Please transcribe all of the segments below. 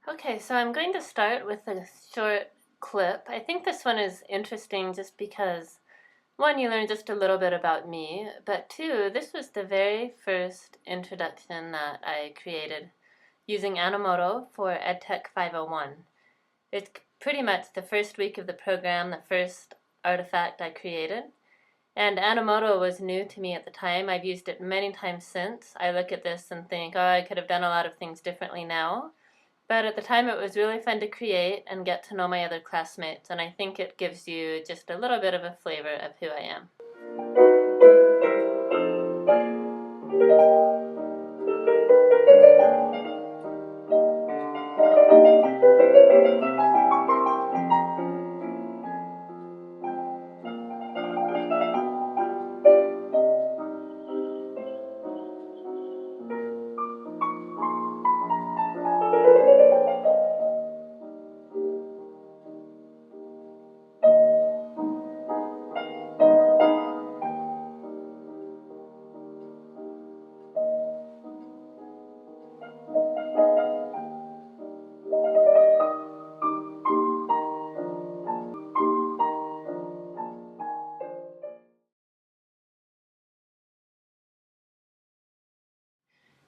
Okay, so I'm going to start with a short clip. I think this one is interesting just because, one, you learn just a little bit about me, but two, this was the very first introduction that I created using Animoto for EdTech 501. It's pretty much the first week of the program, the first artifact I created. And Animoto was new to me at the time. I've used it many times since. I look at this and think, oh, I could have done a lot of things differently now. But at the time it was really fun to create and get to know my other classmates, and I think it gives you just a little bit of a flavor of who I am.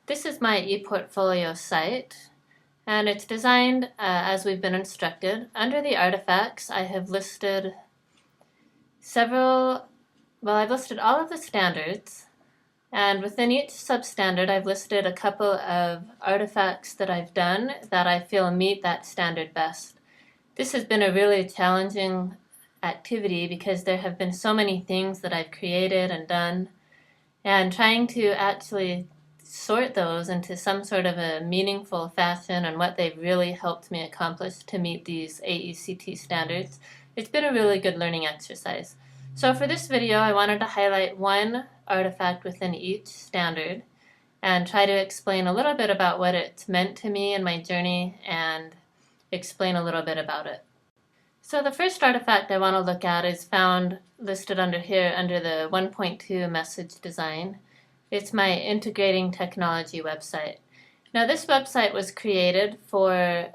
This is my ePortfolio site, and it's designed as we've been instructed. Under the artifacts, I have listed I've listed all of the standards, and within each substandard, I've listed a couple of artifacts that I've done that I feel meet that standard best. This has been a really challenging activity because there have been so many things that I've created and done, and trying to actually sort those into some sort of a meaningful fashion and what they've really helped me accomplish to meet these AECT standards, it's been a really good learning exercise. So for this video, I wanted to highlight one artifact within each standard and try to explain a little bit about what it's meant to me in my journey and explain a little bit about it. So the first artifact I want to look at is found listed under here under the 1.2 message design. It's my integrating technology website. Now this website was created for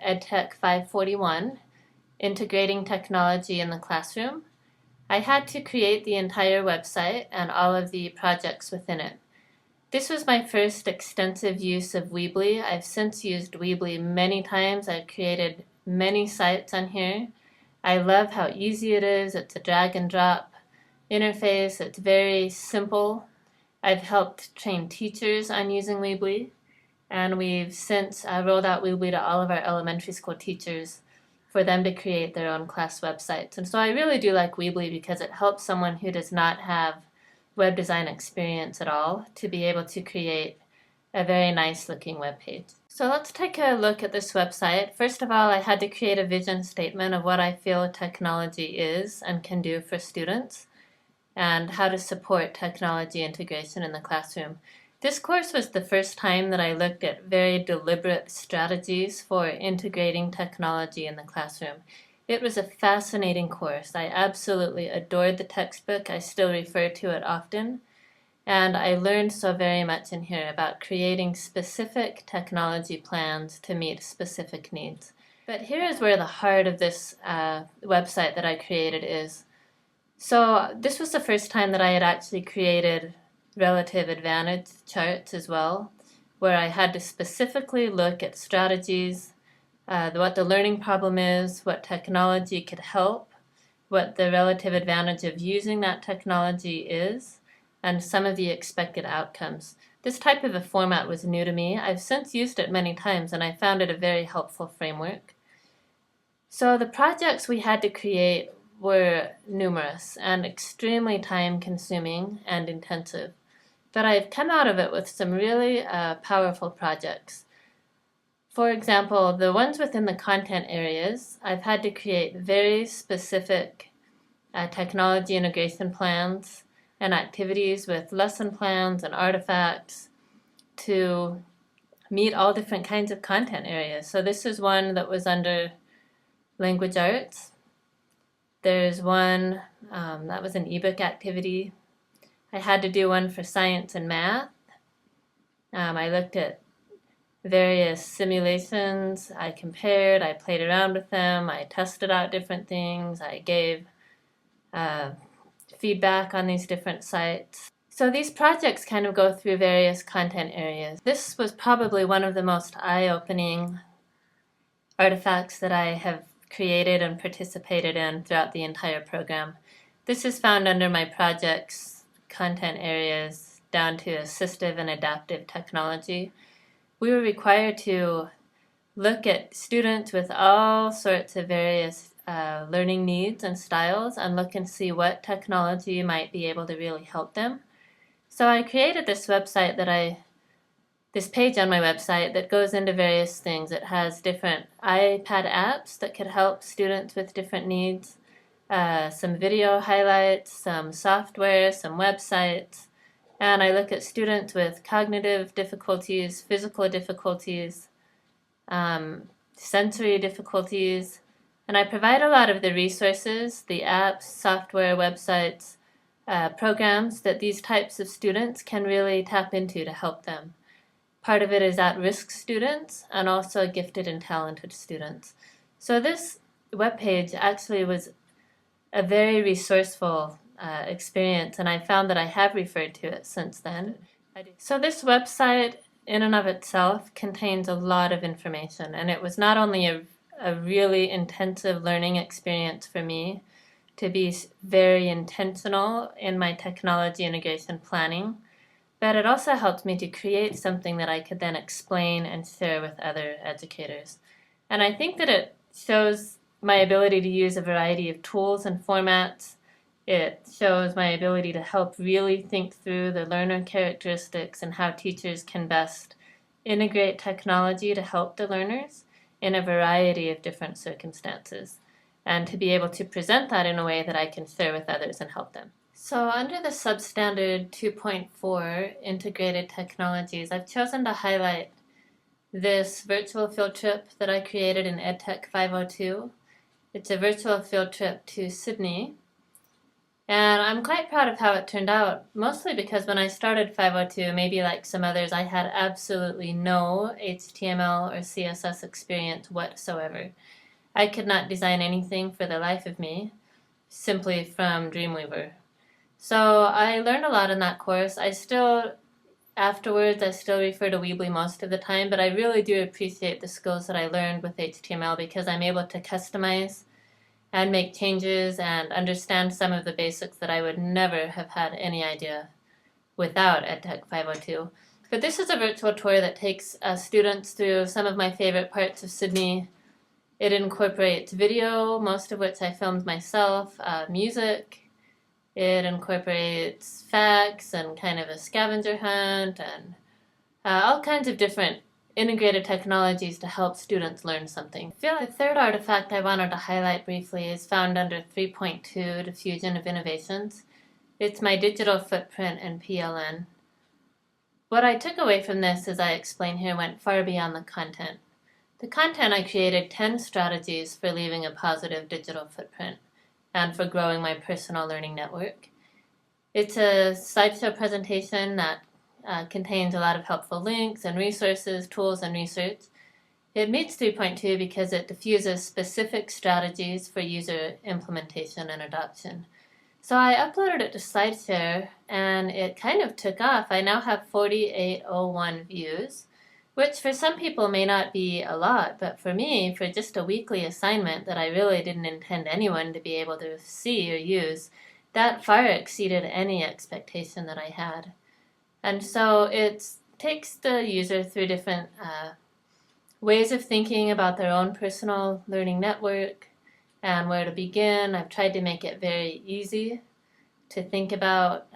EdTech 541, integrating technology in the classroom. I had to create the entire website and all of the projects within it. This was my first extensive use of Weebly. I've since used Weebly many times. I've created many sites on here. I love how easy it is. It's a drag and drop interface. It's very simple. I've helped train teachers on using Weebly, and we've since rolled out Weebly to all of our elementary school teachers for them to create their own class websites. And so I really do like Weebly because it helps someone who does not have web design experience at all to be able to create a very nice looking web page. So let's take a look at this website. First of all, I had to create a vision statement of what I feel technology is and can do for students, and how to support technology integration in the classroom. This course was the first time that I looked at very deliberate strategies for integrating technology in the classroom. It was a fascinating course. I absolutely adored the textbook. I still refer to it often. And I learned so very much in here about creating specific technology plans to meet specific needs. But here is where the heart of this website that I created is. So this was the first time that I had actually created relative advantage charts as well, where I had to specifically look at strategies, what the learning problem is, what technology could help, what the relative advantage of using that technology is, and some of the expected outcomes. This type of a format was new to me. I've since used it many times, and I found it a very helpful framework. So the projects we had to create were numerous and extremely time-consuming and intensive, but I've come out of it with some really powerful projects. For example, the ones within the content areas, I've had to create very specific technology integration plans and activities with lesson plans and artifacts to meet all different kinds of content areas. So this is one that was under language arts. There's one that was an ebook activity. I had to do one for science and math. I looked at various simulations. I compared, I played around with them, I tested out different things, I gave feedback on these different sites. So these projects kind of go through various content areas. This was probably one of the most eye-opening artifacts that I have created and participated in throughout the entire program. This is found under my projects content areas down to assistive and adaptive technology. We were required to look at students with all sorts of various learning needs and styles and look and see what technology might be able to really help them. So I created this page on my website that goes into various things. It has different iPad apps that could help students with different needs, some video highlights, some software, some websites, and I look at students with cognitive difficulties, physical difficulties, sensory difficulties, and I provide a lot of the resources, the apps, software, websites, programs that these types of students can really tap into to help them. Part of it is at-risk students and also gifted and talented students. So this webpage actually was a very resourceful experience, and I found that I have referred to it since then. So this website in and of itself contains a lot of information, and it was not only a really intensive learning experience for me to be very intentional in my technology integration planning, but it also helped me to create something that I could then explain and share with other educators. And I think that it shows my ability to use a variety of tools and formats. It shows my ability to help really think through the learner characteristics and how teachers can best integrate technology to help the learners in a variety of different circumstances, and to be able to present that in a way that I can share with others and help them. So under the substandard 2.4 integrated technologies, I've chosen to highlight this virtual field trip that I created in EdTech 502. It's a virtual field trip to Sydney, and I'm quite proud of how it turned out, mostly because when I started 502, maybe like some others, I had absolutely no HTML or CSS experience whatsoever. I could not design anything for the life of me, simply from Dreamweaver. So I learned a lot in that course. Afterwards, I still refer to Weebly most of the time, but I really do appreciate the skills that I learned with HTML because I'm able to customize and make changes and understand some of the basics that I would never have had any idea without EdTech 502. But this is a virtual tour that takes students through some of my favorite parts of Sydney. It incorporates video, most of which I filmed myself, music. It incorporates facts and kind of a scavenger hunt and all kinds of different integrated technologies to help students learn something. The third artifact I wanted to highlight briefly is found under 3.2, Diffusion of Innovations. It's my digital footprint and PLN. What I took away from this, as I explain here, went far beyond the content. The content, I created 10 strategies for leaving a positive digital footprint and for growing my personal learning network. It's a slideshow presentation that contains a lot of helpful links and resources, tools, and research. It meets 3.2 because it diffuses specific strategies for user implementation and adoption. So I uploaded it to SlideShare, and it kind of took off. I now have 4801 views, which for some people may not be a lot, but for me, for just a weekly assignment that I really didn't intend anyone to be able to see or use, that far exceeded any expectation that I had. And so it takes the user through different ways of thinking about their own personal learning network and where to begin. I've tried to make it very easy to think about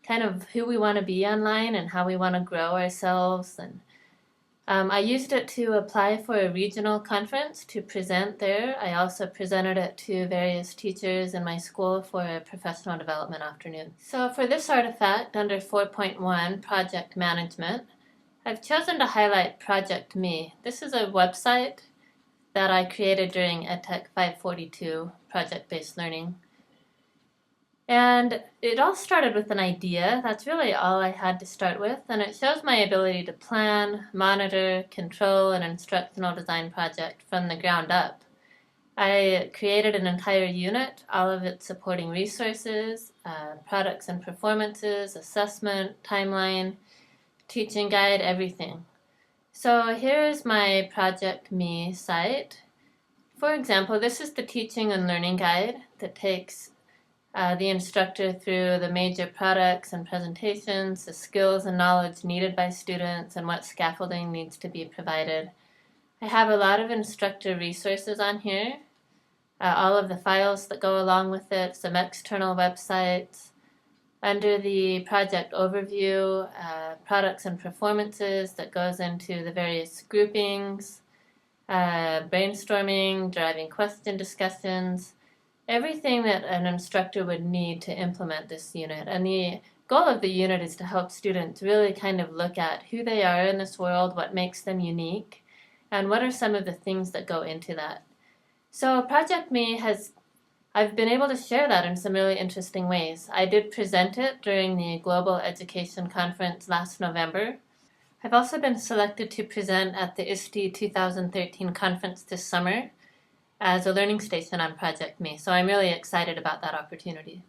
kind of who we want to be online and how we want to grow ourselves. And I used it to apply for a regional conference to present there. I also presented it to various teachers in my school for a professional development afternoon. So for this artifact under 4.1, Project Management, I've chosen to highlight Project Me. This is a website that I created during EdTech 542, project-based learning. And it all started with an idea. That's really all I had to start with, and it shows my ability to plan, monitor, control an instructional design project from the ground up. I created an entire unit, all of its supporting resources, products and performances, assessment, timeline, teaching guide, everything. So here's my Project Me site. For example, this is the teaching and learning guide that takes the instructor through the major products and presentations, the skills and knowledge needed by students, and what scaffolding needs to be provided. I have a lot of instructor resources on here, all of the files that go along with it, some external websites. Under the project overview, products and performances that goes into the various groupings, brainstorming, driving question discussions, everything that an instructor would need to implement this unit. And the goal of the unit is to help students really kind of look at who they are in this world, what makes them unique, and what are some of the things that go into that. So Project Me I've been able to share that in some really interesting ways. I did present it during the Global Education Conference last November. I've also been selected to present at the ISTE 2013 conference this summer as a learning station on Project Me, so I'm really excited about that opportunity.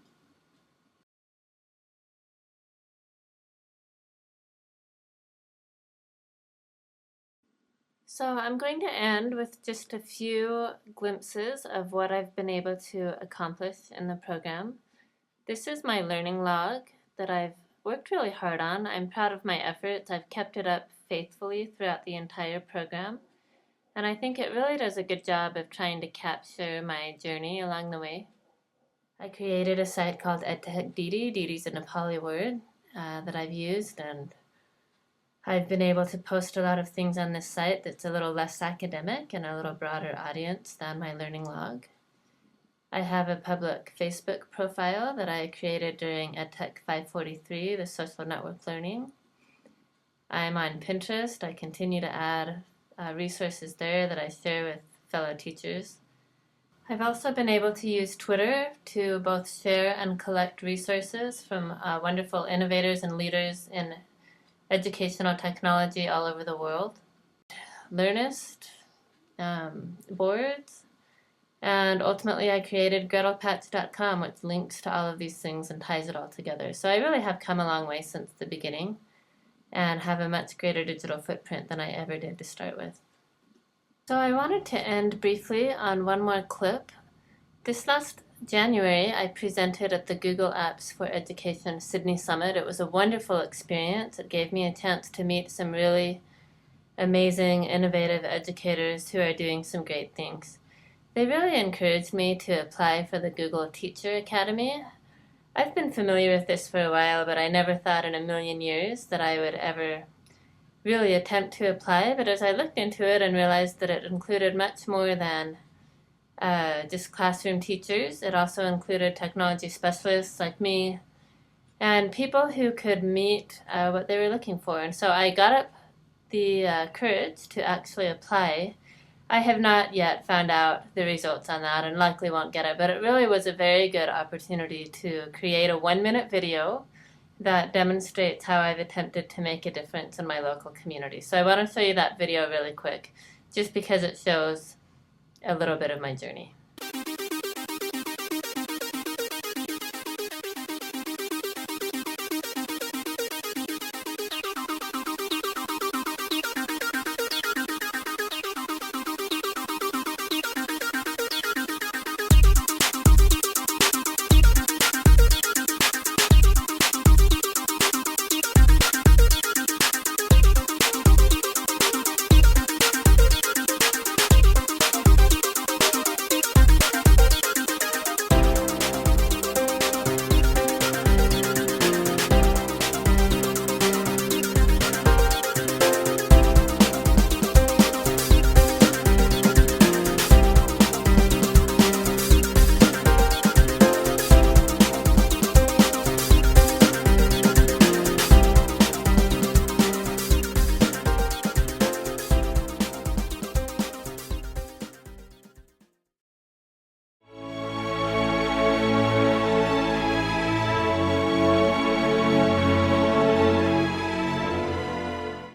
So I'm going to end with just a few glimpses of what I've been able to accomplish in the program. This is my learning log that I've worked really hard on. I'm proud of my efforts. I've kept it up faithfully throughout the entire program, and I think it really does a good job of trying to capture my journey along the way. I created a site called EdTech Didi. Didi's a Nepali word that I've used, and I've been able to post a lot of things on this site that's a little less academic and a little broader audience than my learning log. I have a public Facebook profile that I created during EdTech 543, the social network learning. I'm on Pinterest. I continue to add resources there that I share with fellow teachers. I've also been able to use Twitter to both share and collect resources from wonderful innovators and leaders in educational technology all over the world. Learnist, boards, and ultimately I created gretelpatch.com, which links to all of these things and ties it all together. So I really have come a long way since the beginning and have a much greater digital footprint than I ever did to start with. So I wanted to end briefly on one more clip. This last January, I presented at the Google Apps for Education Sydney Summit. It was a wonderful experience. It gave me a chance to meet some really amazing, innovative educators who are doing some great things. They really encouraged me to apply for the Google Teacher Academy. I've been familiar with this for a while, but I never thought in a million years that I would ever really attempt to apply. But as I looked into it and realized that it included much more than just classroom teachers, it also included technology specialists like me and people who could meet what they were looking for. And so I got up the courage to actually apply. I have not yet found out the results on that and likely won't get it, but it really was a very good opportunity to create a 1-minute video that demonstrates how I've attempted to make a difference in my local community. So I want to show you that video really quick, just because it shows a little bit of my journey.